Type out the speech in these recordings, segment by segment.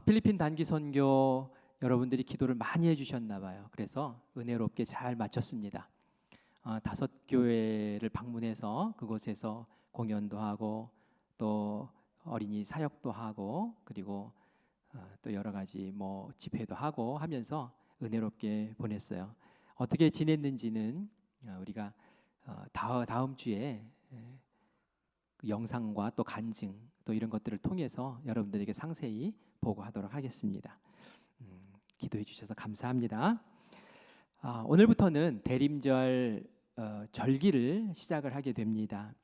필리핀 단기 선교 여러분들이 기도를 많이 해주셨나 봐요. 그래서 은혜롭게 잘 마쳤습니다. 5교회를 방문해서 그곳에서 공연도 하고 또 어린이 사역도 하고 그리고 또 여러 가지 집회도 하고 하면서 은혜롭게 보냈어요. 어떻게 지냈는지는 우리가 다음 주에 그 영상과 또 간증 또 이런 것들을 통해서 여러분들에게 상세히 보고하도록 하겠습니다. 기도해 주셔서 감사합니다. 오늘부터는 대림절 절기를 시작을 하게 됩니다.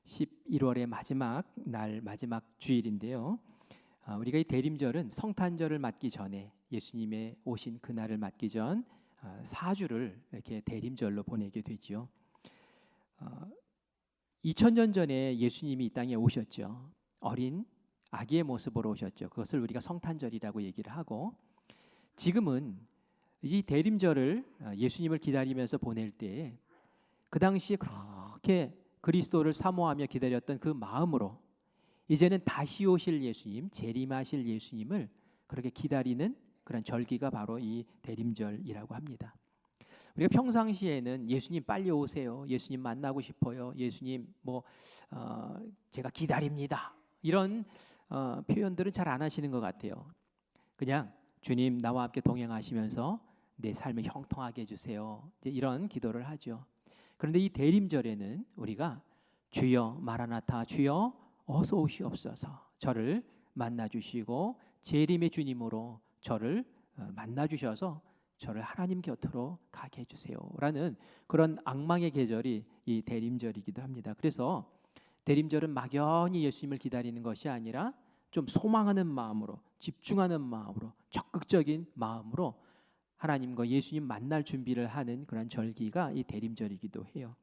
11월의 마지막 날 마지막 주일인데요. 우리가 이 대림절은 성탄절을 맞기 전에 예수님의 오신 그날을 맞기 전 4주를 이렇게 대림절로 보내게 되지요. 2000년 전에 예수님이 이 땅에 오셨죠. 어린 아기의 모습으로 오셨죠. 그것을 우리가 성탄절이라고 얘기를 하고, 지금은 이 대림절을 예수님을 기다리면서 보낼 때에 그 당시에 그렇게 그리스도를 사모하며 기다렸던 그 마음으로 이제는 다시 오실 예수님, 재림하실 예수님을 그렇게 기다리는 그런 절기가 바로 이 대림절이라고 합니다. 우리가 평상시에는 예수님 빨리 오세요, 예수님 만나고 싶어요, 예수님 제가 기다립니다, 이런 표현들은 잘 안 하시는 것 같아요. 그냥 주님 나와 함께 동행하시면서 내 삶을 형통하게 해주세요, 이제 이런 기도를 하죠. 그런데 이 대림절에는 우리가 주여 마라나타, 주여 어서 오시옵소서, 저를 만나주시고 재림의 주님으로 저를 만나주셔서 저를 하나님 곁으로 가게 해주세요 라는 그런 악망의 계절이 이 대림절이기도 합니다. 그래서 대림절은 막연히 예수님을 기다리는 것이 아니라 좀 소망하는 마음으로, 집중하는 마음으로, 적극적인 마음으로 하나님과 예수님 만날 준비를 하는 그런 절기가 이 대림절이기도 해요.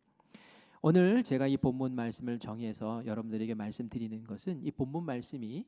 오늘 제가 이 본문 말씀을 정해서 여러분들에게 말씀드리는 것은, 이 본문 말씀이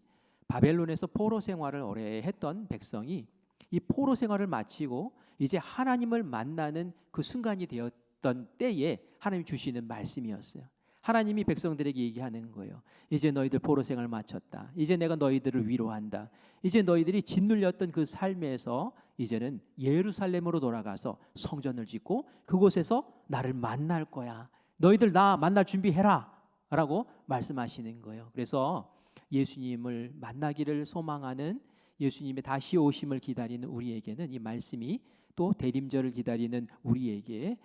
바벨론에서 포로 생활을 오래 했던 백성이 이 포로 생활을 마치고 이제 하나님을 만나는 그 순간이 되었던 때에 하나님이 주시는 말씀이었어요. 하나님이 백성들에게 얘기하는 거예요. 이제 너희들 포로 생활을 마쳤다. 이제 내가 너희들을 위로한다. 이제 너희들이 짓눌렸던 그 삶에서 이제는 예루살렘으로 돌아가서 성전을 짓고 그곳에서 나를 만날 거야. 너희들 나 만날 준비해라 라고 말씀하시는 거예요. 그래서 예수님을 만나기를 소망하는, 예수님의 다시 오심을 기다리는 우리에게는 이 말씀이 또 대림절을 기다리는 우리에게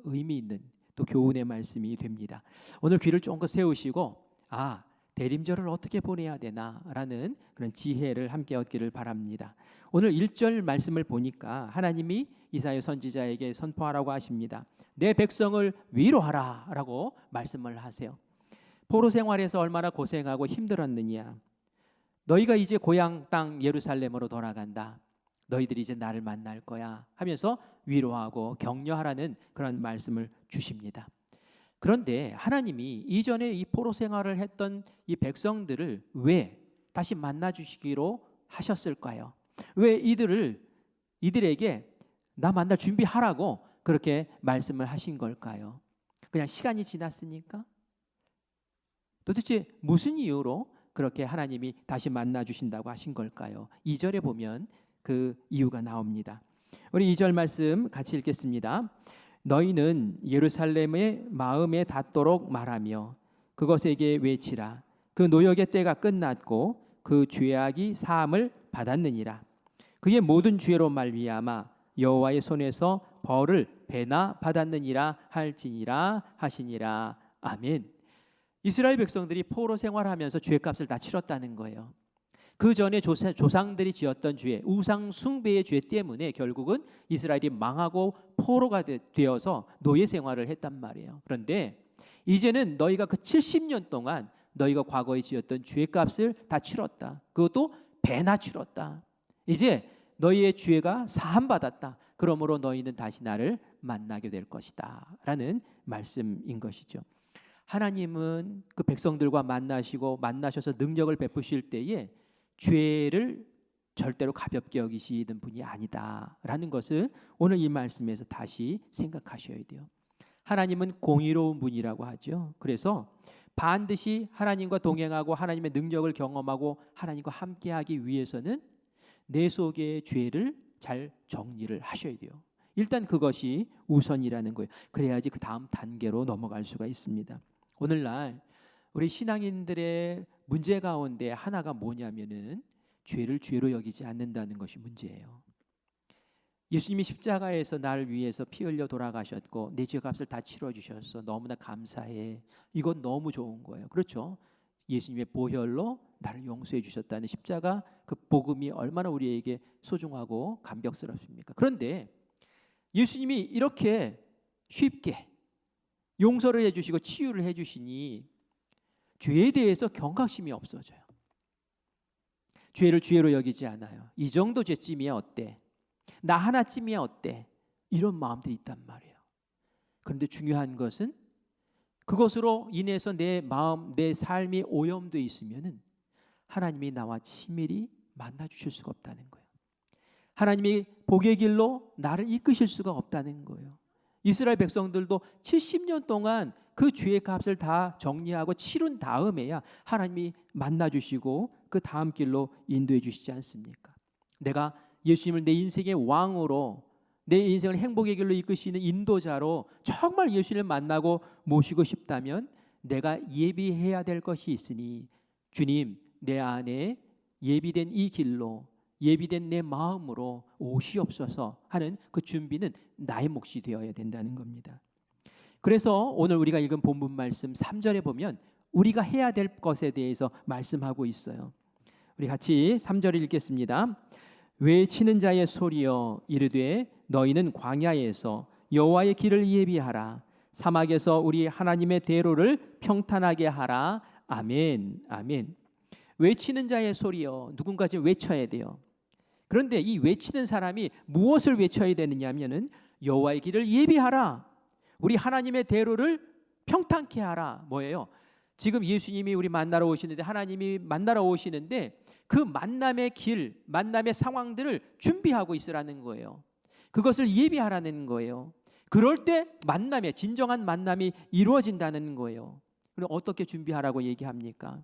의미 있는 또 교훈의 말씀이 됩니다. 오늘 귀를 쫑긋 세우시고 대림절을 어떻게 보내야 되나라는 그런 지혜를 함께 얻기를 바랍니다. 오늘 1절 말씀을 보니까 하나님이 이사야 선지자에게 선포하라고 하십니다. 내 백성을 위로하라 라고 말씀을 하세요. 포로 생활에서 얼마나 고생하고 힘들었느냐. 너희가 이제 고향 땅 예루살렘으로 돌아간다. 너희들이 이제 나를 만날 거야 하면서 위로하고 격려하라는 그런 말씀을 주십니다. 그런데 하나님이 이전에 이 포로 생활을 했던 이 백성들을 왜 다시 만나 주시기로 하셨을까요? 왜 이들에게 나 만날 준비하라고 그렇게 말씀을 하신 걸까요? 그냥 시간이 지났으니까? 도대체 무슨 이유로 그렇게 하나님이 다시 만나 주신다고 하신 걸까요? 2절에 보면 그 이유가 나옵니다. 우리 2절 말씀 같이 읽겠습니다. 너희는 예루살렘의 마음에 닿도록 말하며 그것에게 외치라. 그 노역의 때가 끝났고 그 죄악이 사함을 받았느니라. 그의 모든 죄로 말미암아 여호와의 손에서 벌을 배나 받았느니라 할지니라 하시니라. 아멘. 이스라엘 백성들이 포로 생활하면서 죄값을 다 치렀다는 거예요. 그 전에 조상들이 지었던 죄, 우상 숭배의 죄 때문에 결국은 이스라엘이 망하고 포로가 되어서 노예 생활을 했단 말이에요. 그런데 이제는 너희가 그 70년 동안 너희가 과거에 지었던 죄값을 다 치렀다. 그것도 배나 치렀다. 이제 너희의 죄가 사함받았다. 그러므로 너희는 다시 나를 만나게 될 것이다 라는 말씀인 것이죠. 하나님은 그 백성들과 만나셔서 능력을 베푸실 때에 죄를 절대로 가볍게 여기시는 분이 아니다라는 것을 오늘 이 말씀에서 다시 생각하셔야 돼요. 하나님은 공의로운 분이라고 하죠. 그래서 반드시 하나님과 동행하고 하나님의 능력을 경험하고 하나님과 함께하기 위해서는 내 속의 죄를 잘 정리를 하셔야 돼요. 일단 그것이 우선이라는 거예요. 그래야지 그 다음 단계로 넘어갈 수가 있습니다. 오늘날 우리 신앙인들의 문제 가운데 하나가 뭐냐면은 죄를 죄로 여기지 않는다는 것이 문제예요. 예수님이 십자가에서 나를 위해서 피 흘려 돌아가셨고 내 죄값을 다 치러주셔서 너무나 감사해. 이건 너무 좋은 거예요. 그렇죠? 예수님의 보혈로 나를 용서해 주셨다는 십자가, 그 복음이 얼마나 우리에게 소중하고 감격스럽습니까? 그런데 예수님이 이렇게 쉽게 용서를 해주시고 치유를 해주시니 죄에 대해서 경각심이 없어져요. 죄를 죄로 여기지 않아요. 이 정도 죄쯤이야 어때? 나 하나쯤이야 어때? 이런 마음들이 있단 말이에요. 그런데 중요한 것은 그것으로 인해서 내 마음, 내 삶이 오염되어 있으면은 하나님이 나와 친밀히 만나 주실 수가 없다는 거예요. 하나님이 복의 길로 나를 이끄실 수가 없다는 거예요. 이스라엘 백성들도 70년 동안 그 죄의 값을 다 정리하고 치룬 다음에야 하나님이 만나 주시고 그 다음 길로 인도해 주시지 않습니까? 내가 예수님을 내 인생의 왕으로, 내 인생을 행복의 길로 이끄시는 인도자로 정말 예수님을 만나고 모시고 싶다면 내가 예비해야 될 것이 있으니 주님, 내 안에 예비된 이 길로, 예비된 내 마음으로 오시옵소서 하는 그 준비는 나의 몫이 되어야 된다는 겁니다. 그래서 오늘 우리가 읽은 본문 말씀 3절에 보면 우리가 해야 될 것에 대해서 말씀하고 있어요. 우리 같이 3절을 읽겠습니다. 외치는 자의 소리여 이르되 너희는 광야에서 여호와의 길을 예비하라. 사막에서 우리 하나님의 대로를 평탄하게 하라. 아멘. 아멘. 외치는 자의 소리여, 누군가 지금 외쳐야 돼요. 그런데 이 외치는 사람이 무엇을 외쳐야 되느냐 하면은 여호와의 길을 예비하라. 우리 하나님의 대로를 평탄케 하라. 뭐예요? 지금 예수님이 우리 만나러 오시는데, 하나님이 만나러 오시는데 그 만남의 길, 만남의 상황들을 준비하고 있으라는 거예요. 그것을 예비하라는 거예요. 그럴 때 만남의 진정한 만남이 이루어진다는 거예요. 그럼 어떻게 준비하라고 얘기합니까?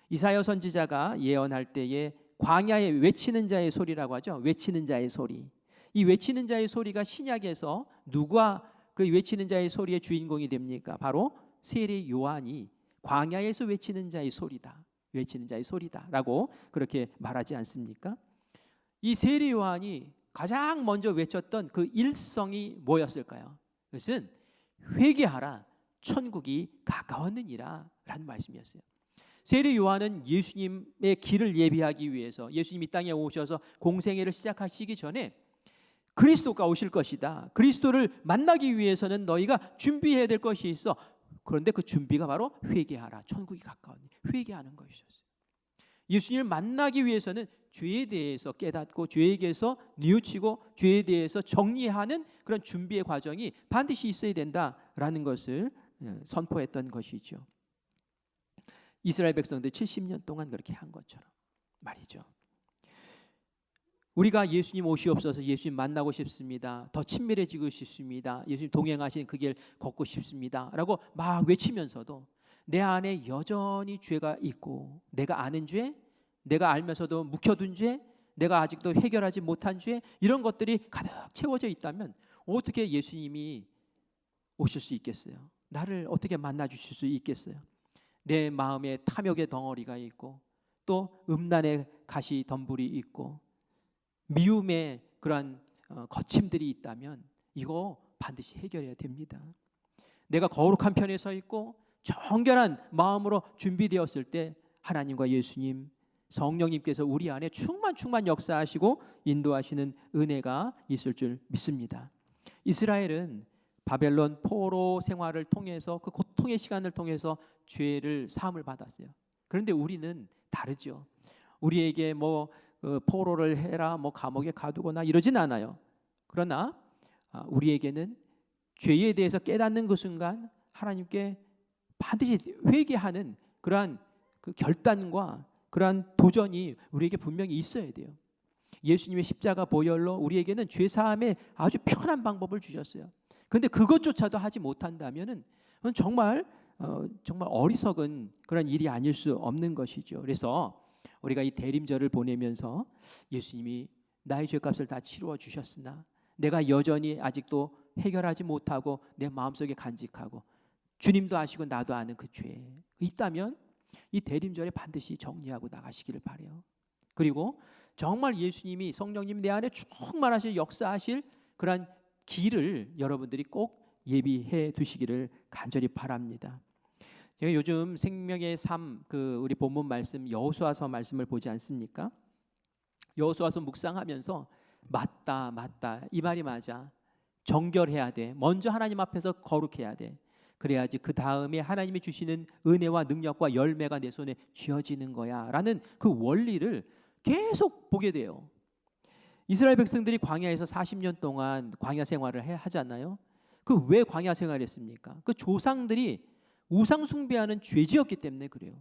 이사야 선지자가 예언할 때에 광야에 외치는 자의 소리라고 하죠. 외치는 자의 소리. 이 외치는 자의 소리가 신약에서 누가 그 외치는 자의 소리의 주인공이 됩니까? 바로 세례 요한이 광야에서 외치는 자의 소리다. 외치는 자의 소리다라고 그렇게 말하지 않습니까? 이 세례 요한이 가장 먼저 외쳤던 그 일성이 뭐였을까요? 그것은 회개하라, 천국이 가까웠느니라 라는 말씀이었어요. 세례 요한은 예수님의 길을 예비하기 위해서, 예수님이 땅에 오셔서 공생애를 시작하시기 전에 그리스도가 오실 것이다, 그리스도를 만나기 위해서는 너희가 준비해야 될 것이 있어. 그런데 그 준비가 바로 회개하라, 천국이 가까우니 회개하는 것이었어요. 예수님을 만나기 위해서는 죄에 대해서 깨닫고 죄에게서 뉘우치고 죄에 대해서 정리하는 그런 준비의 과정이 반드시 있어야 된다라는 것을 선포했던 것이죠. 이스라엘 백성들 70년 동안 그렇게 한 것처럼 말이죠. 우리가 예수님 오시옵소서, 예수님 만나고 싶습니다, 더 친밀해지고 싶습니다, 예수님 동행하신 그 길 걷고 싶습니다 라고 막 외치면서도 내 안에 여전히 죄가 있고, 내가 아는 죄, 내가 알면서도 묵혀둔 죄, 내가 아직도 해결하지 못한 죄, 이런 것들이 가득 채워져 있다면 어떻게 예수님이 오실 수 있겠어요? 나를 어떻게 만나 주실 수 있겠어요? 내 마음에 탐욕의 덩어리가 있고, 또 음란의 가시 덤불이 있고, 미움의 그러한 거침들이 있다면 이거 반드시 해결해야 됩니다. 내가 거룩한 편에 서 있고 정결한 마음으로 준비되었을 때 하나님과 예수님, 성령님께서 우리 안에 충만 역사하시고 인도하시는 은혜가 있을 줄 믿습니다. 이스라엘은 바벨론 포로 생활을 통해서, 그 고통의 시간을 통해서 죄를 사함을 받았어요. 그런데 우리는 다르죠. 우리에게 뭐 포로를 해라, 뭐 감옥에 가두거나 이러진 않아요. 그러나 우리에게는 죄에 대해서 깨닫는 그 순간 하나님께 반드시 회개하는 그러한 그 결단과 그러한 도전이 우리에게 분명히 있어야 돼요. 예수님의 십자가 보혈로 우리에게는 죄 사함의 아주 편한 방법을 주셨어요. 그런데 그것조차도 하지 못한다면은 정말 어리석은 그런 일이 아닐 수 없는 것이죠. 그래서 우리가 이 대림절을 보내면서 예수님이 나의 죄값을 다 치루어 주셨으나 내가 여전히 아직도 해결하지 못하고 내 마음속에 간직하고 주님도 아시고 나도 아는 그 죄 있다면 이 대림절에 반드시 정리하고 나가시기를 바라요. 그리고 정말 예수님이 성령님 내 안에 충만하실 역사하실 그러한 길을 여러분들이 꼭 예비해 두시기를 간절히 바랍니다. 제가 요즘 생명의 삶 우리 본문 말씀 여호수아서 말씀을 보지 않습니까? 여호수아서 묵상하면서 맞다 이 말이 맞아. 정결해야 돼. 먼저 하나님 앞에서 거룩해야 돼. 그래야지 그 다음에 하나님이 주시는 은혜와 능력과 열매가 내 손에 쥐어지는 거야 라는 그 원리를 계속 보게 돼요. 이스라엘 백성들이 광야에서 40년 동안 광야 생활을 하잖아요. 그 왜 광야 생활을 했습니까? 그 조상들이 우상 숭배하는 죄지었기 때문에 그래요.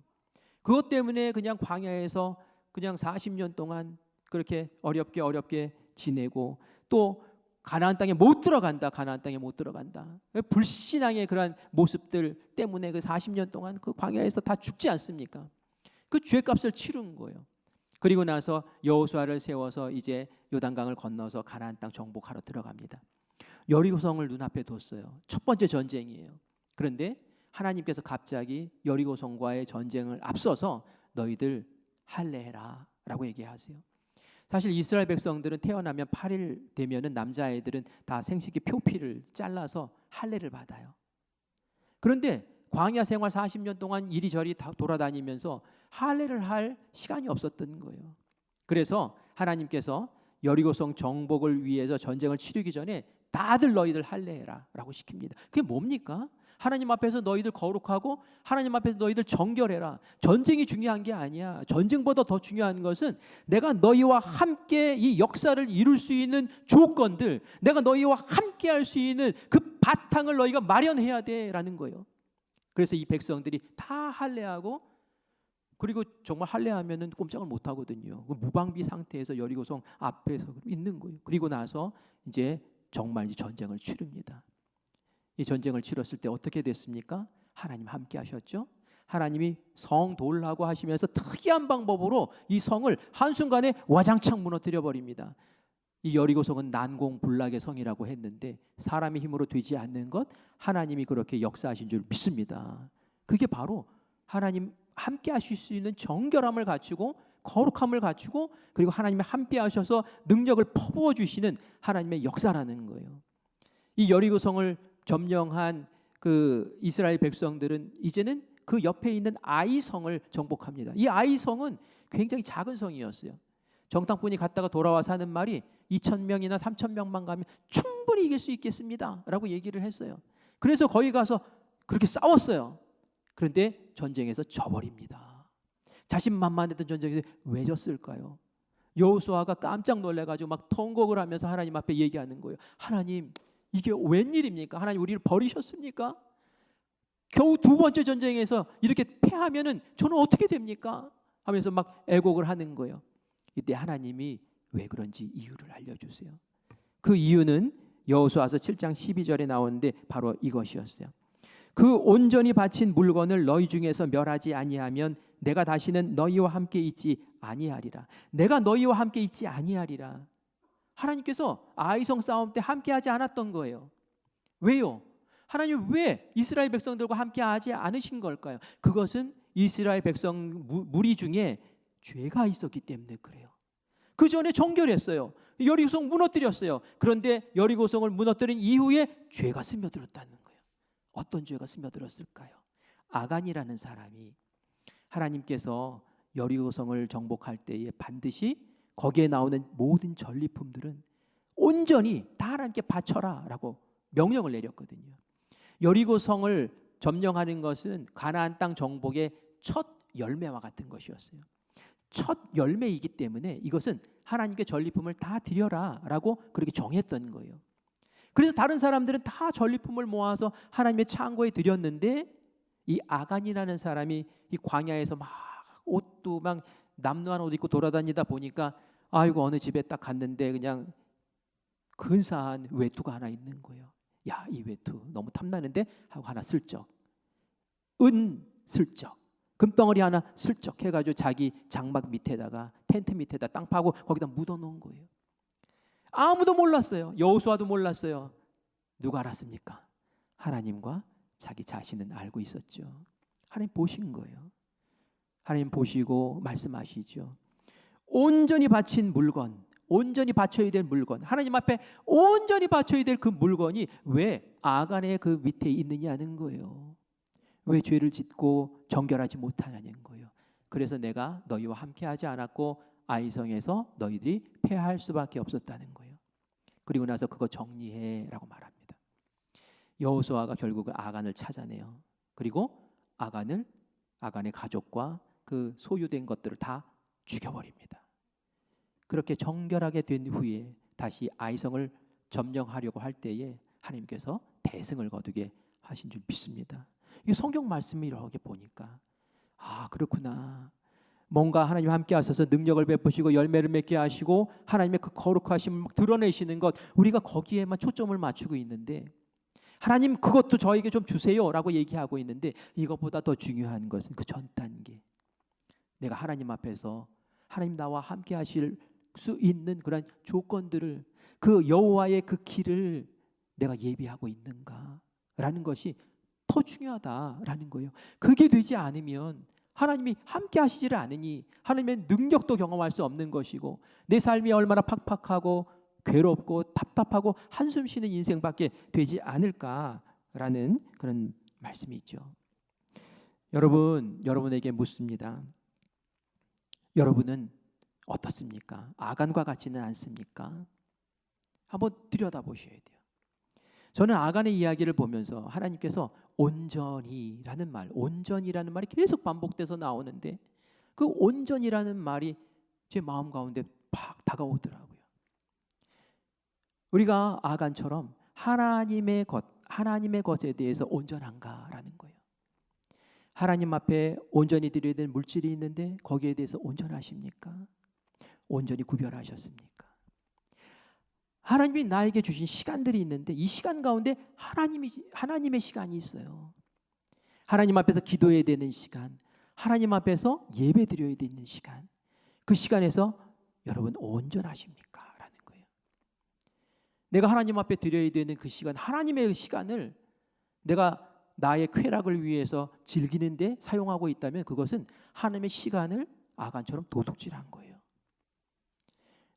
그것 때문에 그냥 광야에서 그냥 40년 동안 그렇게 어렵게 지내고 또 가나안 땅에 못 들어간다. 불신앙의 그러한 모습들 때문에 그 40년 동안 그 광야에서 다 죽지 않습니까? 그 죄값을 치른 거예요. 그리고 나서 여호수아를 세워서 이제 요단강을 건너서 가나안 땅 정복하러 들어갑니다. 여리고성을 눈앞에 뒀어요. 첫 번째 전쟁이에요. 그런데 하나님께서 갑자기 여리고성과의 전쟁을 앞서서 너희들 할례해라 라고 얘기하세요. 사실 이스라엘 백성들은 태어나면 8일 되면은 남자아이들은 다 생식기 표피를 잘라서 할례를 받아요. 그런데 광야 생활 40년 동안 이리저리 다 돌아다니면서 할례를 할 시간이 없었던 거예요. 그래서 하나님께서 여리고성 정복을 위해서 전쟁을 치르기 전에 다들 너희들 할례해라 라고 시킵니다. 그게 뭡니까? 하나님 앞에서 너희들 거룩하고 하나님 앞에서 너희들 정결해라. 전쟁이 중요한 게 아니야. 전쟁보다 더 중요한 것은 내가 너희와 함께 이 역사를 이룰 수 있는 조건들, 내가 너희와 함께 할 수 있는 그 바탕을 너희가 마련해야 돼라는 거예요. 그래서 이 백성들이 다 할례하고 그리고 정말 할례하면은 꼼짝을 못 하거든요. 무방비 상태에서 여리고성 앞에서 있는 거예요. 그리고 나서 이제 정말 전쟁을 치릅니다. 이 전쟁을 치렀을 때 어떻게 됐습니까? 하나님 함께 하셨죠. 하나님이 성 돌라고 하시면서 특이한 방법으로 이 성을 한순간에 와장창 무너뜨려 버립니다. 이 여리고성은 난공불락의 성이라고 했는데 사람의 힘으로 되지 않는 것 하나님이 그렇게 역사하신 줄 믿습니다. 그게 바로 하나님 함께 하실 수 있는 정결함을 갖추고 거룩함을 갖추고 그리고 하나님이 함께 하셔서 능력을 퍼부어 주시는 하나님의 역사라는 거예요. 이 여리고성을 점령한 그 이스라엘 백성들은 이제는 그 옆에 있는 아이성을 정복합니다. 이 아이성은 굉장히 작은 성이었어요. 정탐꾼이 갔다가 돌아와서 하는 말이 2,000명이나 3,000명만 가면 충분히 이길 수 있겠습니다 라고 얘기를 했어요. 그래서 거기 가서 그렇게 싸웠어요. 그런데 전쟁에서 져버립니다. 자신만만했던 전쟁에서 왜 졌을까요? 여호수아가 깜짝 놀래가지고 막 통곡을 하면서 하나님 앞에 얘기하는 거예요. 하나님 이게 웬일입니까? 하나님 우리를 버리셨습니까? 겨우 두 번째 전쟁에서 이렇게 패하면은 저는 어떻게 됩니까? 하면서 막 애곡을 하는 거예요. 이때 하나님이 왜 그런지 이유를 알려주세요. 그 이유는 여호수아서 7장 12절에 나오는데 바로 이것이었어요. 그 온전히 바친 물건을 너희 중에서 멸하지 아니하면 내가 다시는 너희와 함께 있지 아니하리라. 내가 너희와 함께 있지 아니하리라. 하나님께서 아이성 싸움 때 함께하지 않았던 거예요. 왜요? 하나님 왜 이스라엘 백성들과 함께하지 않으신 걸까요? 그것은 이스라엘 백성 무리 중에 죄가 있었기 때문에 그래요. 그 전에 정결했어요. 여리고성 무너뜨렸어요. 그런데 여리고성을 무너뜨린 이후에 죄가 스며들었다는 거예요. 어떤 죄가 스며들었을까요? 아간이라는 사람이 하나님께서 여리고성을 정복할 때에 반드시 거기에 나오는 모든 전리품들은 온전히 다 하나님께 바쳐라 라고 명령을 내렸거든요. 여리고성을 점령하는 것은 가나안 땅 정복의 첫 열매와 같은 것이었어요. 첫 열매이기 때문에 이것은 하나님께 전리품을 다 드려라 라고 그렇게 정했던 거예요. 그래서 다른 사람들은 다 전리품을 모아서 하나님의 창고에 드렸는데 이 아간이라는 사람이 이 광야에서 막 옷도 막 남루한 옷 입고 돌아다니다 보니까 아이고 어느 집에 딱 갔는데 그냥 근사한 외투가 하나 있는 거예요. 야, 이 외투 너무 탐나는데 하고 하나 슬쩍 슬쩍 금덩어리 하나 슬쩍 해가지고 자기 장막 밑에다가 텐트 밑에다 땅 파고 거기다 묻어놓은 거예요. 아무도 몰랐어요. 여호수아도 몰랐어요. 누가 알았습니까? 하나님과 자기 자신은 알고 있었죠. 하나님 보신 거예요. 하나님 보시고 말씀하시죠. 온전히 바친 물건, 온전히 바쳐야 될 물건, 하나님 앞에 온전히 바쳐야 될 그 물건이 왜 아간의 그 밑에 있느냐는 거예요. 왜 죄를 짓고 정결하지 못하냐는 거예요. 그래서 내가 너희와 함께하지 않았고 아이성에서 너희들이 패할 수밖에 없었다는 거예요. 그리고 나서 그거 정리해라고 말합니다. 여호수아가 결국은 아간을 찾아내요. 그리고 아간의 가족과 그 소유된 것들을 다 죽여버립니다. 그렇게 정결하게 된 후에 다시 아이성을 점령하려고 할 때에 하나님께서 대승을 거두게 하신 줄 믿습니다. 이 성경 말씀을 이렇게 보니까 그렇구나. 뭔가 하나님 함께 하셔서 능력을 베푸시고 열매를 맺게 하시고 하나님의 그 거룩하심을 막 드러내시는 것, 우리가 거기에만 초점을 맞추고 있는데 하나님 그것도 저에게 좀 주세요라고 얘기하고 있는데 이것보다 더 중요한 것은 그 전 단계. 내가 하나님 앞에서 하나님 나와 함께 하실 수 있는 그런 조건들을, 그 여호와의 그 길을 내가 예비하고 있는가라는 것이 더 중요하다라는 거예요. 그게 되지 않으면 하나님이 함께 하시지를 않으니 하나님의 능력도 경험할 수 없는 것이고 내 삶이 얼마나 팍팍하고 괴롭고 답답하고 한숨 쉬는 인생밖에 되지 않을까라는 그런 말씀이 있죠. 여러분에게 묻습니다. 여러분은 어떻습니까? 아간과 같지는 않습니까? 한번 들여다보셔야 돼요. 저는 아간의 이야기를 보면서 하나님께서 온전히라는 말이 계속 반복돼서 나오는데 그 온전이라는 말이 제 마음 가운데 팍 다가오더라고요. 우리가 아간처럼 하나님의 것에 대해서 온전한가라는 거예요. 하나님 앞에 온전히 드려야 될 물질이 있는데 거기에 대해서 온전하십니까? 온전히 구별하셨습니까? 하나님이 나에게 주신 시간들이 있는데 이 시간 가운데 하나님의 시간이 있어요. 하나님 앞에서 기도해야 되는 시간, 하나님 앞에서 예배 드려야 되는 시간, 그 시간에서 여러분 온전하십니까? 라는 거예요. 내가 하나님 앞에 드려야 되는 그 시간, 하나님의 시간을 내가 나의 쾌락을 위해서 즐기는데 사용하고 있다면 그것은 하나님의 시간을 아간처럼 도둑질한 거예요.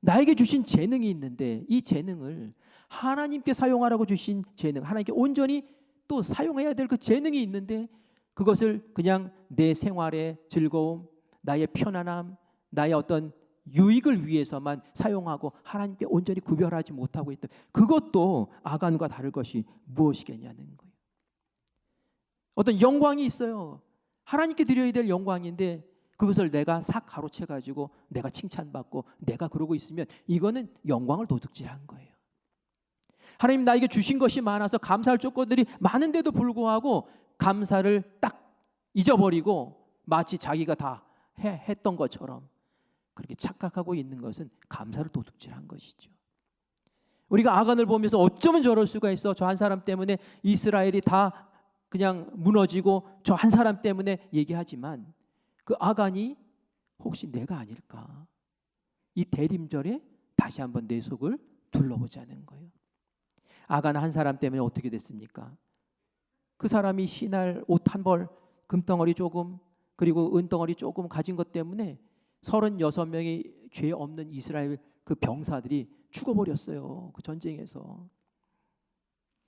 나에게 주신 재능이 있는데 이 재능을 하나님께 사용하라고 주신 재능, 하나님께 온전히 또 사용해야 될 그 재능이 있는데 그것을 그냥 내 생활의 즐거움, 나의 편안함, 나의 어떤 유익을 위해서만 사용하고 하나님께 온전히 구별하지 못하고 있다. 그것도 아간과 다를 것이 무엇이겠냐는 거예요. 어떤 영광이 있어요. 하나님께 드려야 될 영광인데 그것을 내가 싹 가로채 가지고 내가 칭찬받고 내가 그러고 있으면 이거는 영광을 도둑질한 거예요. 하나님 나에게 주신 것이 많아서 감사할 조건들이 많은데도 불구하고 감사를 딱 잊어버리고 마치 자기가 다 했던 것처럼 그렇게 착각하고 있는 것은 감사를 도둑질한 것이죠. 우리가 아간을 보면서 어쩌면 저럴 수가 있어. 저 한 사람 때문에 이스라엘이 다 그냥 무너지고 저 한 사람 때문에 얘기하지만 그 아간이 혹시 내가 아닐까? 이 대림절에 다시 한번 내 속을 둘러보자는 거예요. 아간 한 사람 때문에 어떻게 됐습니까? 그 사람이 신할 옷 한 벌, 금덩어리 조금, 그리고 은덩어리 조금 가진 것 때문에 36명의 죄 없는 이스라엘 그 병사들이 죽어버렸어요. 그 전쟁에서.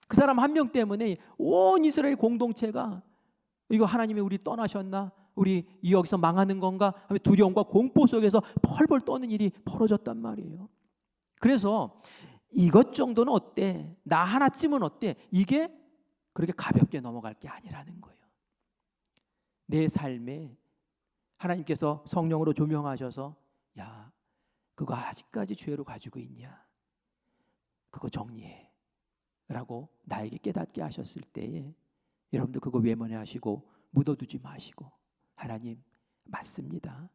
그 사람 한 명 때문에 온 이스라엘 공동체가 이거 하나님이 우리 떠나셨나? 우리 여기서 망하는 건가? 하며 두려움과 공포 속에서 펄펄 떠는 일이 벌어졌단 말이에요. 그래서 이것 정도는 어때? 나 하나쯤은 어때? 이게 그렇게 가볍게 넘어갈 게 아니라는 거예요. 내 삶에 하나님께서 성령으로 조명하셔서 야, 그거 아직까지 죄로 가지고 있냐? 그거 정리해 라고 나에게 깨닫게 하셨을 때에 여러분들 그거 외면하시고 묻어두지 마시고 하나님 맞습니다.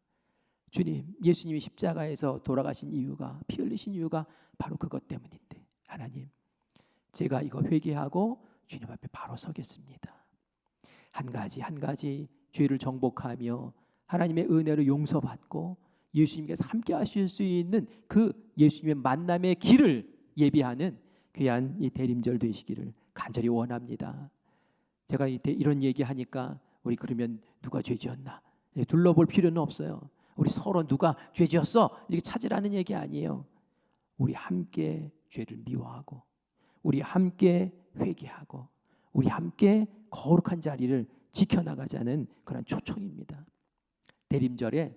주님, 예수님이 십자가에서 돌아가신 이유가, 피 흘리신 이유가 바로 그것 때문인데 하나님 제가 이거 회개하고 주님 앞에 바로 서겠습니다. 한 가지 죄를 정복하며 하나님의 은혜로 용서받고 예수님께서 함께 하실 수 있는 그 예수님의 만남의 길을 예비하는 귀한 이 대림절 되시기를 간절히 원합니다. 제가 이런 얘기하니까 우리 그러면 누가 죄지었나 둘러볼 필요는 없어요. 우리 서로 누가 죄지었어 이렇게 찾으라는 얘기 아니에요. 우리 함께 죄를 미워하고 우리 함께 회개하고 우리 함께 거룩한 자리를 지켜나가자는 그런 초청입니다. 대림절에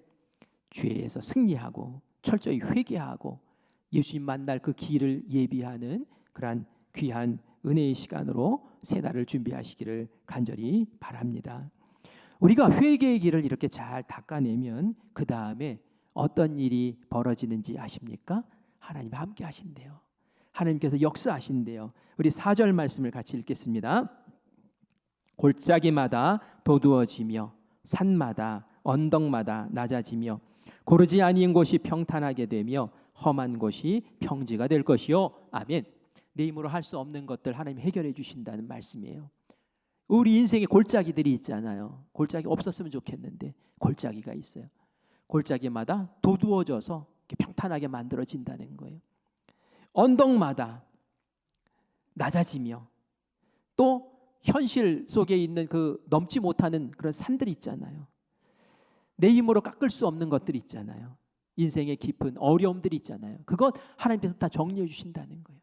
죄에서 승리하고 철저히 회개하고 예수님 만날 그 길을 예비하는 그러한 귀한 은혜의 시간으로 새날을 준비하시기를 간절히 바랍니다. 우리가 회개의 길을 이렇게 잘 닦아내면 그 다음에 어떤 일이 벌어지는지 아십니까? 하나님 함께 하신대요. 하나님께서 역사하신대요. 우리 4절 말씀을 같이 읽겠습니다. 골짜기마다 도두어지며 산마다 언덕마다 낮아지며 고르지 아니한 곳이 평탄하게 되며 험한 곳이 평지가 될 것이요. 아멘. 내 힘으로 할 수 없는 것들 하나님이 해결해 주신다는 말씀이에요. 우리 인생에 골짜기들이 있잖아요. 골짜기 없었으면 좋겠는데 골짜기가 있어요. 골짜기마다 도두어져서 평탄하게 만들어진다는 거예요. 언덕마다 낮아지며 또 현실 속에 있는 그 넘지 못하는 그런 산들이 있잖아요. 내 힘으로 깎을 수 없는 것들이 있잖아요. 인생의 깊은 어려움들이 있잖아요. 그건 하나님께서 다 정리해 주신다는 거예요.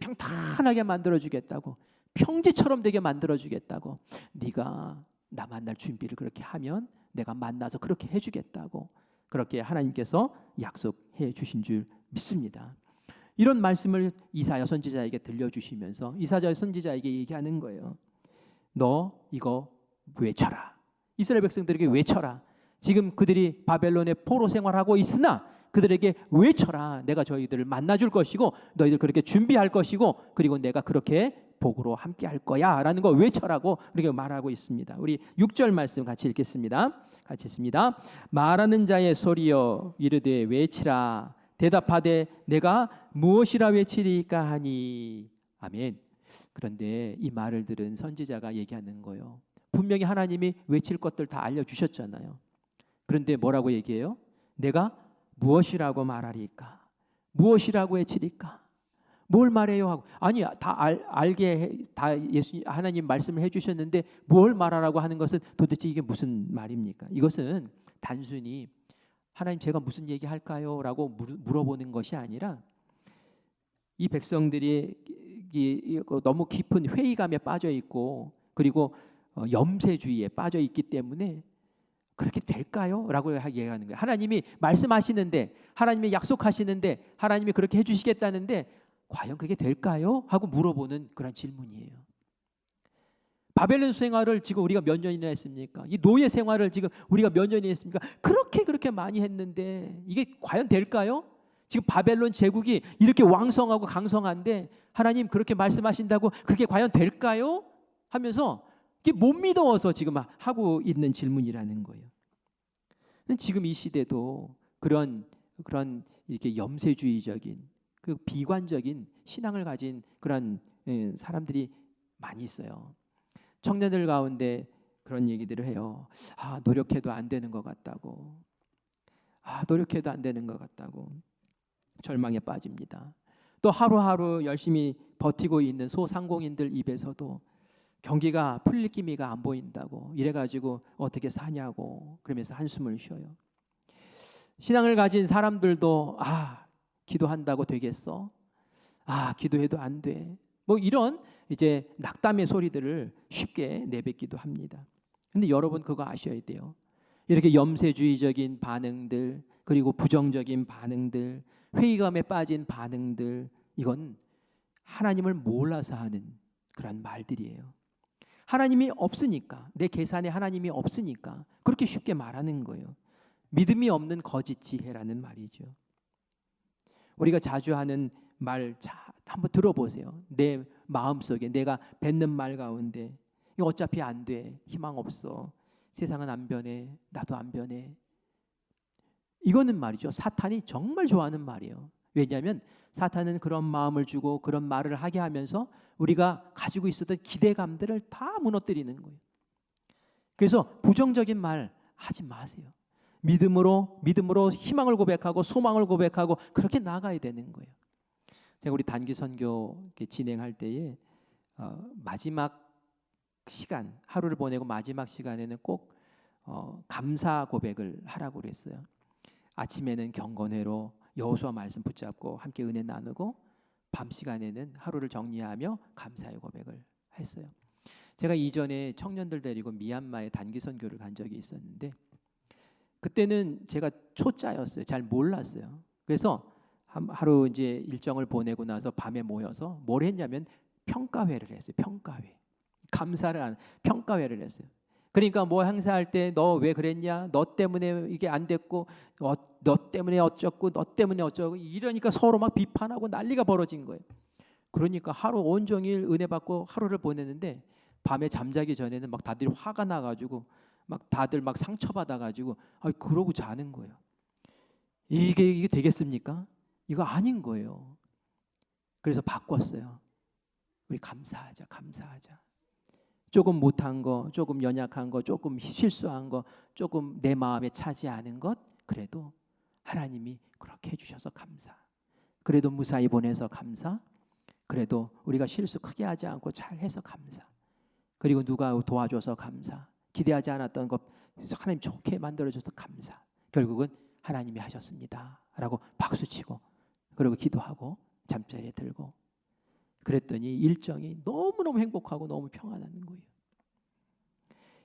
평탄하게 만들어주겠다고, 평지처럼 되게 만들어주겠다고, 네가 나 만날 준비를 그렇게 하면 내가 만나서 그렇게 해주겠다고 그렇게 하나님께서 약속해 주신 줄 믿습니다. 이런 말씀을 이사야 선지자에게 들려주시면서 이사야 선지자에게 얘기하는 거예요. 너 이거 외쳐라. 이스라엘 백성들에게 외쳐라. 지금 그들이 바벨론의 포로 생활하고 있으나 그들에게 외쳐라. 내가 저희들을 만나줄 것이고 너희들 그렇게 준비할 것이고 그리고 내가 그렇게 복으로 함께 할 거야 라는 거 외쳐라고 그렇게 말하고 있습니다. 우리 6절 말씀 같이 읽겠습니다. 같이 읽습니다. 말하는 자의 소리여 이르되 외치라. 대답하되 내가 무엇이라 외치리까 하니. 아멘. 그런데 이 말을 들은 선지자가 얘기하는 거예요. 분명히 하나님이 외칠 것들 다 알려주셨잖아요. 그런데 뭐라고 얘기해요? 내가 무엇이라고 말하리까? 무엇이라고 외치리까? 뭘 말해요 하고 아니 다 알게 다 예수 하나님 말씀을 해주셨는데 뭘 말하라고 하는 것은 도대체 이게 무슨 말입니까? 이것은 단순히 하나님 제가 무슨 얘기할까요? 라고 물어보는 것이 아니라 이 백성들이 너무 깊은 회의감에 빠져 있고 그리고 염세주의에 빠져 있기 때문에 그렇게 될까요? 라고 얘기하는 거예요. 하나님이 말씀하시는데 하나님이 약속하시는데 하나님이 그렇게 해주시겠다는데 과연 그게 될까요? 하고 물어보는 그런 질문이에요. 바벨론 생활을 지금 우리가 몇 년이나 했습니까? 이 노예 생활을 지금 우리가 몇 년이나 했습니까? 그렇게 많이 했는데 이게 과연 될까요? 지금 바벨론 제국이 이렇게 왕성하고 강성한데 하나님 그렇게 말씀하신다고 그게 과연 될까요? 하면서 이게 못 믿어서 지금 하고 있는 질문이라는 거예요. 지금 이 시대도 그런 이렇게 염세주의적인 그 비관적인 신앙을 가진 그런 사람들이 많이 있어요. 청년들 가운데 그런 얘기들을 해요. 노력해도 안 되는 것 같다고. 노력해도 안 되는 것 같다고. 절망에 빠집니다. 또 하루하루 열심히 버티고 있는 소상공인들 입에서도 경기가 풀릴 기미가 안 보인다고 이래가지고 어떻게 사냐고 그러면서 한숨을 쉬어요. 신앙을 가진 사람들도 기도한다고 되겠어? 기도해도 안 돼. 뭐 이런 이제 낙담의 소리들을 쉽게 내뱉기도 합니다. 근데 여러분 그거 아셔야 돼요. 이렇게 염세주의적인 반응들 그리고 부정적인 반응들 회의감에 빠진 반응들 이건 하나님을 몰라서 하는 그런 말들이에요. 하나님이 없으니까 내 계산에 하나님이 없으니까 그렇게 쉽게 말하는 거예요. 믿음이 없는 거짓 지혜라는 말이죠. 우리가 자주 하는 말 한번 들어보세요. 내 마음속에 내가 뱉는 말 가운데 이거 어차피 안 돼. 희망 없어. 세상은 안 변해. 나도 안 변해. 이거는 말이죠. 사탄이 정말 좋아하는 말이에요. 왜냐하면 사탄은 그런 마음을 주고 그런 말을 하게 하면서 우리가 가지고 있었던 기대감들을 다 무너뜨리는 거예요. 그래서 부정적인 말 하지 마세요. 믿음으로 희망을 고백하고 소망을 고백하고 그렇게 나가야 되는 거예요. 제가 우리 단기 선교 진행할 때에 마지막 시간, 하루를 보내고 마지막 시간에는 꼭 감사 고백을 하라고 그랬어요. 아침에는 경건회로 여호수아 말씀 붙잡고 함께 은혜 나누고 밤 시간에는 하루를 정리하며 감사의 고백을 했어요. 제가 이전에 청년들 데리고 미얀마에 단기 선교를 간 적이 있었는데 그때는 제가 초짜였어요. 잘 몰랐어요. 그래서 하루 이제 일정을 보내고 나서 밤에 모여서 뭘 했냐면 평가회를 했어요. 평가회. 감사를 안 평가회를 했어요. 그러니까 뭐 행사할 때 너 왜 그랬냐? 너 때문에 이게 안 됐고 너 때문에 어쩌고 너 때문에 어쩌고 이러니까 서로 막 비판하고 난리가 벌어진 거예요. 그러니까 하루 온종일 은혜 받고 하루를 보냈는데 밤에 잠자기 전에는 막 다들 화가 나가지고 막 다들 막 상처받아 가지고 그러고 자는 거예요. 이게 되겠습니까? 이거 아닌 거예요. 그래서 바꿨어요. 우리 감사하자. 조금 못한 거, 조금 연약한 거, 조금 실수한 거, 조금 내 마음에 차지 않은 것, 그래도 하나님이 그렇게 해주셔서 감사. 그래도 무사히 보내서 감사. 그래도 우리가 실수 크게 하지 않고 잘해서 감사. 그리고 누가 도와줘서 감사. 기대하지 않았던 것 하나님 좋게 만들어줘서 감사. 결국은 하나님이 하셨습니다 라고 박수치고 그리고 기도하고 잠자리에 들고 그랬더니 일정이 너무너무 행복하고 너무 평안한 거예요.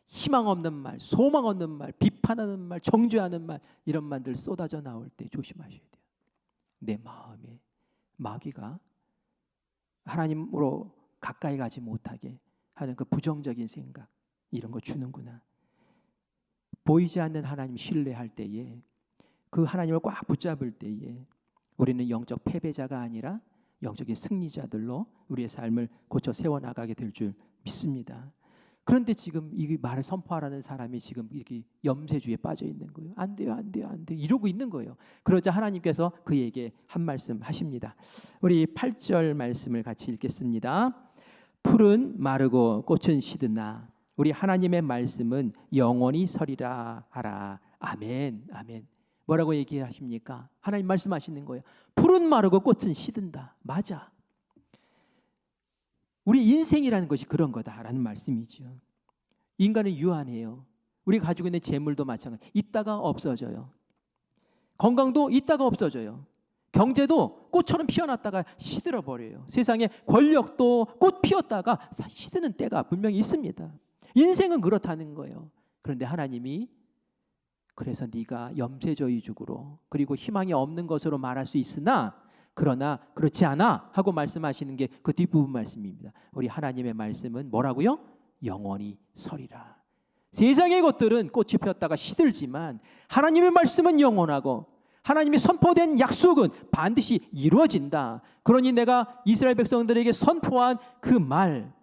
희망 없는 말, 소망 없는 말, 비판하는 말, 정죄하는 말 이런 말들 쏟아져 나올 때 조심하셔야 돼요. 내 마음에 마귀가 하나님으로 가까이 가지 못하게 하는 그 부정적인 생각 이런 거 주는구나. 보이지 않는 하나님 신뢰할 때에 그 하나님을 꽉 붙잡을 때에 우리는 영적 패배자가 아니라 영적인 승리자들로 우리의 삶을 고쳐 세워나가게 될 줄 믿습니다. 그런데 지금 이 말을 선포하라는 사람이 지금 이렇게 염세주의에 빠져 있는 거예요. 안 돼요 이러고 있는 거예요. 그러자 하나님께서 그에게 한 말씀 하십니다. 우리 8절 말씀을 같이 읽겠습니다. 풀은 마르고 꽃은 시드나 우리 하나님의 말씀은 영원히 서리라 하라. 아멘. 뭐라고 얘기하십니까? 하나님 말씀하시는 거예요. 풀은 마르고 꽃은 시든다. 맞아. 우리 인생이라는 것이 그런 거다라는 말씀이죠. 인간은 유한해요. 우리가 가지고 있는 재물도 마찬가지. 있다가 없어져요. 건강도 있다가 없어져요. 경제도 꽃처럼 피어났다가 시들어 버려요. 세상에 권력도 꽃 피었다가 시드는 때가 분명히 있습니다. 인생은 그렇다는 거예요. 그런데 하나님이 그래서 네가 염세저유죽으로 그리고 희망이 없는 것으로 말할 수 있으나 그러나 그렇지 않아 하고 말씀하시는 게 그 뒷부분 말씀입니다. 우리 하나님의 말씀은 뭐라고요? 영원히 서리라. 세상의 것들은 꽃이 피었다가 시들지만 하나님의 말씀은 영원하고 하나님이 선포된 약속은 반드시 이루어진다. 그러니 내가 이스라엘 백성들에게 선포한 그 말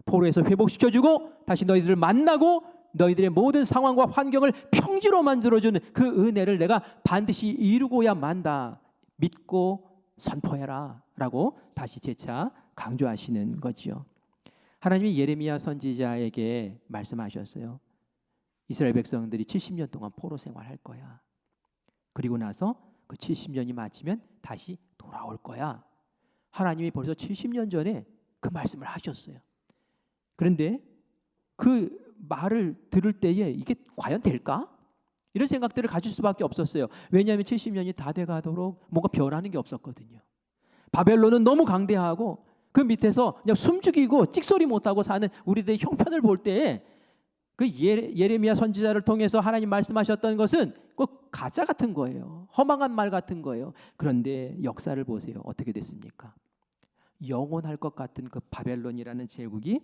포로에서 회복시켜주고 다시 너희들을 만나고 너희들의 모든 상황과 환경을 평지로 만들어주는 그 은혜를 내가 반드시 이루고야 만다. 믿고 선포해라 라고 다시 재차 강조하시는 거지요. 하나님이 예레미야 선지자에게 말씀하셨어요. 이스라엘 백성들이 70년 동안 포로 생활할 거야. 그리고 나서 그 70년이 마치면 다시 돌아올 거야. 하나님이 벌써 70년 전에 그 말씀을 하셨어요. 그런데 그 말을 들을 때에 이게 과연 될까? 이런 생각들을 가질 수밖에 없었어요. 왜냐하면 70년이 다 돼가도록 뭔가 변하는 게 없었거든요. 바벨론은 너무 강대하고 그 밑에서 그냥 숨죽이고 찍소리 못하고 사는 우리들의 형편을 볼 때에 그 예레미야 선지자를 통해서 하나님 말씀하셨던 것은 꼭 가짜 같은 거예요. 허망한 말 같은 거예요. 그런데 역사를 보세요. 어떻게 됐습니까? 영원할 것 같은 그 바벨론이라는 제국이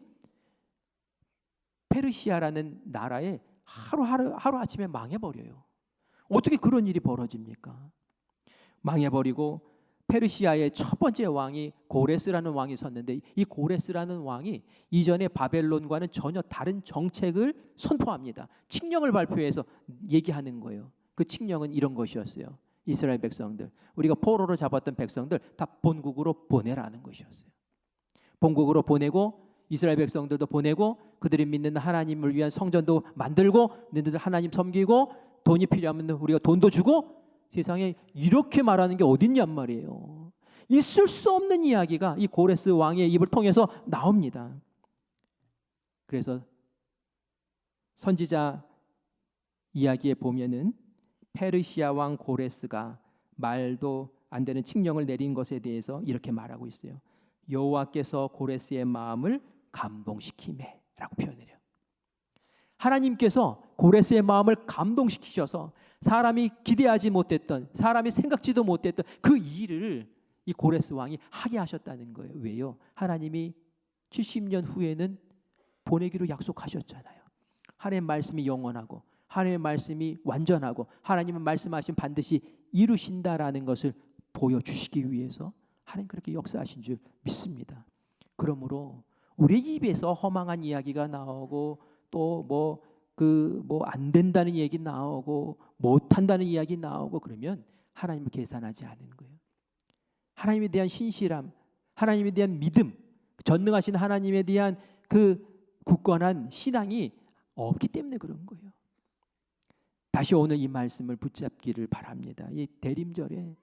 페르시아라는 나라에 하루아침에 망해버려요. 어떻게 그런 일이 벌어집니까? 망해버리고 페르시아의 첫 번째 왕이 고레스라는 왕이 섰는데 이 고레스라는 왕이 이전에 바벨론과는 전혀 다른 정책을 선포합니다. 칙령을 발표해서 얘기하는 거예요. 그 칙령은 이런 것이었어요. 이스라엘 백성들, 우리가 포로로 잡았던 백성들 다 본국으로 보내라는 것이었어요. 본국으로 보내고 이스라엘 백성들도 보내고 그들이 믿는 하나님을 위한 성전도 만들고 너희들 하나님 섬기고 돈이 필요하면 우리가 돈도 주고 세상에 이렇게 말하는 게 어딨냔 말이에요. 있을 수 없는 이야기가 이 고레스 왕의 입을 통해서 나옵니다. 그래서 선지자 이야기에 보면은 페르시아 왕 고레스가 말도 안 되는 칙령을 내린 것에 대해서 이렇게 말하고 있어요. 여호와께서 고레스의 마음을 감동시키매라고 표현을 해요. 하나님께서 고레스의 마음을 감동시키셔서 사람이 기대하지 못했던, 사람이 생각지도 못했던 그 일을 이 고레스 왕이 하게 하셨다는 거예요. 왜요? 하나님이 70년 후에는 보내기로 약속하셨잖아요. 하나님의 말씀이 영원하고 하나님의 말씀이 완전하고 하나님은 말씀하신 반드시 이루신다라는 것을 보여주시기 위해서 하나님 그렇게 역사하신 줄 믿습니다. 그러므로 우리 입에서 허망한 이야기가 나오고 또 안 된다는 얘기 나오고 못한다는 이야기 나오고 그러면 하나님을 계산하지 않은 거예요. 하나님에 대한 신실함, 하나님에 대한 믿음, 전능하신 하나님에 대한 그 굳건한 신앙이 없기 때문에 그런 거예요. 다시 오늘 이 말씀을 붙잡기를 바랍니다. 이 대림절에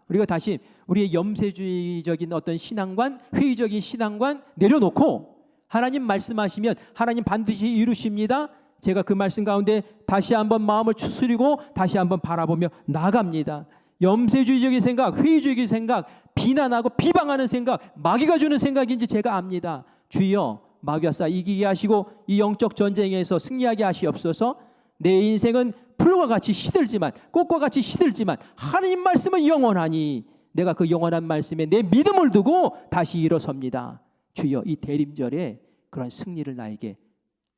우리가 다시 우리의 염세주의적인 어떤 신앙관, 회의적인 신앙관 내려놓고 하나님 말씀하시면 하나님 반드시 이루십니다. 제가 그 말씀 가운데 다시 한번 마음을 추스리고 다시 한번 바라보며 나아갑니다. 염세주의적인 생각, 회의주의적인 생각, 비난하고 비방하는 생각, 마귀가 주는 생각인지 제가 압니다. 주여 마귀와 싸 이기게 하시고 이 영적 전쟁에서 승리하게 하시옵소서. 내 인생은 풀과 같이 시들지만 꽃과 같이 시들지만 하나님 말씀은 영원하니 내가 그 영원한 말씀에 내 믿음을 두고 다시 일어섭니다. 주여 이 대림절에 그런 승리를 나에게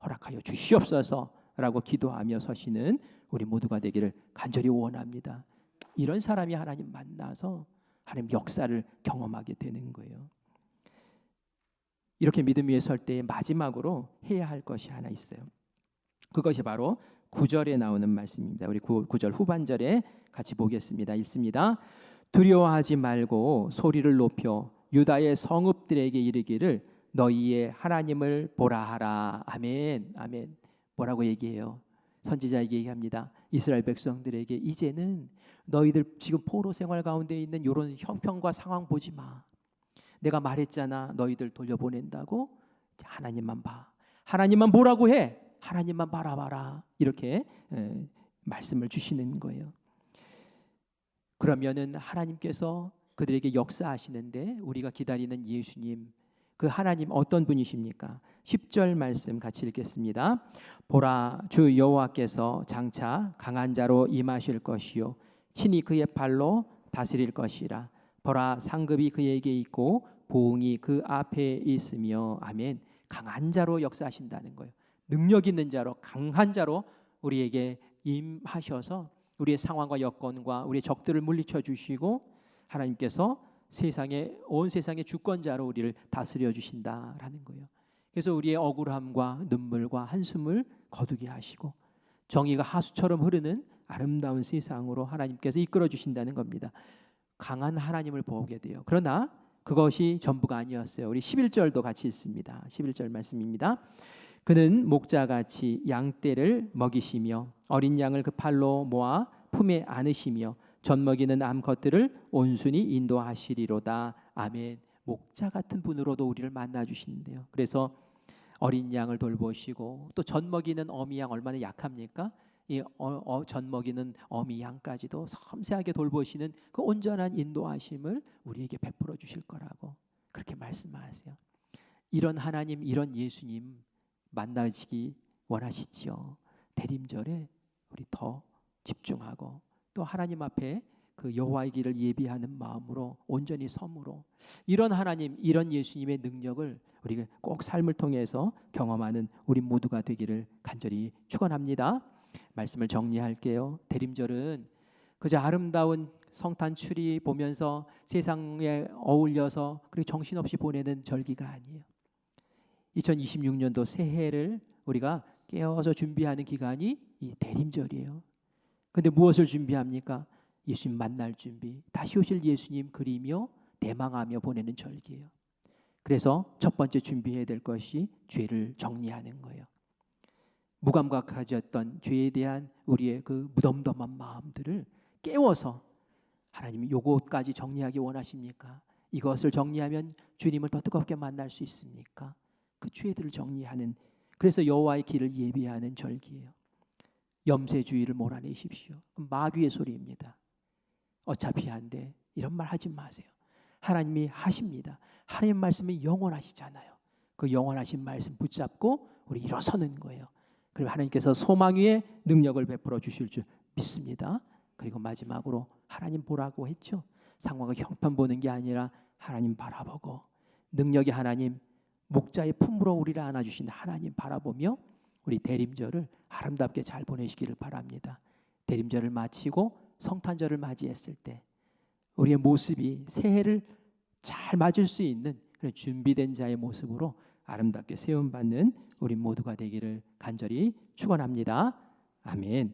허락하여 주시옵소서라고 기도하며 서시는 우리 모두가 되기를 간절히 원합니다. 이런 사람이 하나님 만나서 하나님 역사를 경험하게 되는 거예요. 이렇게 믿음 위에 설 때에 마지막으로 해야 할 것이 하나 있어요. 그것이 바로 9절에 나오는 말씀입니다. 우리 9절 후반절에 같이 보겠습니다. 읽습니다. 두려워하지 말고 소리를 높여 유다의 성읍들에게 이르기를 너희의 하나님을 보라 하라. 아멘. 아멘. 뭐라고 얘기해요? 선지자에게 얘기합니다. 이스라엘 백성들에게 이제는 너희들 지금 포로 생활 가운데 있는 이런 형편과 상황 보지 마. 내가 말했잖아. 너희들 돌려보낸다고. 하나님만 봐. 하나님만 보라고 해. 하나님만 바라봐라. 이렇게 말씀을 주시는 거예요. 그러면은 하나님께서 그들에게 역사하시는데 우리가 기다리는 예수님, 그 하나님 어떤 분이십니까? 10절 말씀 같이 읽겠습니다. 보라, 주 여호와께서 장차 강한 자로 임하실 것이요 친히 그의 팔로 다스릴 것이라. 보라, 상급이 그에게 있고 보응이 그 앞에 있으며. 아멘. 강한 자로 역사하신다는 거예요. 능력 있는 자로, 강한 자로 우리에게 임하셔서 우리의 상황과 여건과 우리의 적들을 물리쳐 주시고 하나님께서 온 세상의 주권자로 우리를 다스려 주신다라는 거예요. 그래서 우리의 억울함과 눈물과 한숨을 거두게 하시고 정의가 하수처럼 흐르는 아름다운 세상으로 하나님께서 이끌어 주신다는 겁니다. 강한 하나님을 보게 돼요. 그러나 그것이 전부가 아니었어요. 우리 11절도 같이 읽습니다. 11절 말씀입니다. 그는 목자같이 양떼를 먹이시며 어린 양을 그 팔로 모아 품에 안으시며 젖먹이는 암컷들을 온순히 인도하시리로다. 아멘. 목자 같은 분으로도 우리를 만나 주시는데요. 그래서 어린 양을 돌보시고 또 젖먹이는 어미 양 얼마나 약합니까? 이 젖먹이는 어미 양까지도 섬세하게 돌보시는 그 온전한 인도하심을 우리에게 베풀어 주실 거라고 그렇게 말씀하세요. 이런 하나님, 이런 예수님 만나시기 원하시지요. 대림절에 우리 더 집중하고 또 하나님 앞에 그 여호와의 길을 예비하는 마음으로 온전히 섬으로 이런 하나님, 이런 예수님의 능력을 우리가 꼭 삶을 통해서 경험하는 우리 모두가 되기를 간절히 축원합니다. 말씀을 정리할게요. 대림절은 그저 아름다운 성탄 추리 보면서 세상에 어울려서 그렇게 정신없이 보내는 절기가 아니에요. 2026년도 새해를 우리가 깨어서 준비하는 기간이 이 대림절이에요. 그런데 무엇을 준비합니까? 예수님 만날 준비, 다시 오실 예수님 그리며 대망하며 보내는 절기예요. 그래서 첫 번째 준비해야 될 것이 죄를 정리하는 거예요. 무감각해졌던 죄에 대한 우리의 그 무덤덤한 마음들을 깨워서 하나님이 요것까지 정리하기 원하십니까? 이것을 정리하면 주님을 더 뜨겁게 만날 수 있습니까? 그 죄들을 정리하는, 그래서 여호와의 길을 예비하는 절기예요. 염세주의를 몰아내십시오. 마귀의 소리입니다. 어차피 안 돼. 이런 말 하지 마세요. 하나님이 하십니다. 하나님 말씀이 영원하시잖아요. 그 영원하신 말씀 붙잡고 우리 일어서는 거예요. 그리고 하나님께서 소망 위에 능력을 베풀어 주실 줄 믿습니다. 그리고 마지막으로 하나님 보라고 했죠. 상황과 형편 보는 게 아니라 하나님 바라보고, 능력의 하나님, 목자의 품으로 우리를 안아주신 하나님 바라보며 우리 대림절을 아름답게 잘 보내시기를 바랍니다. 대림절을 마치고 성탄절을 맞이했을 때 우리의 모습이 새해를 잘 맞을 수 있는 그런 준비된 자의 모습으로 아름답게 세움받는 우리 모두가 되기를 간절히 축원합니다. 아멘.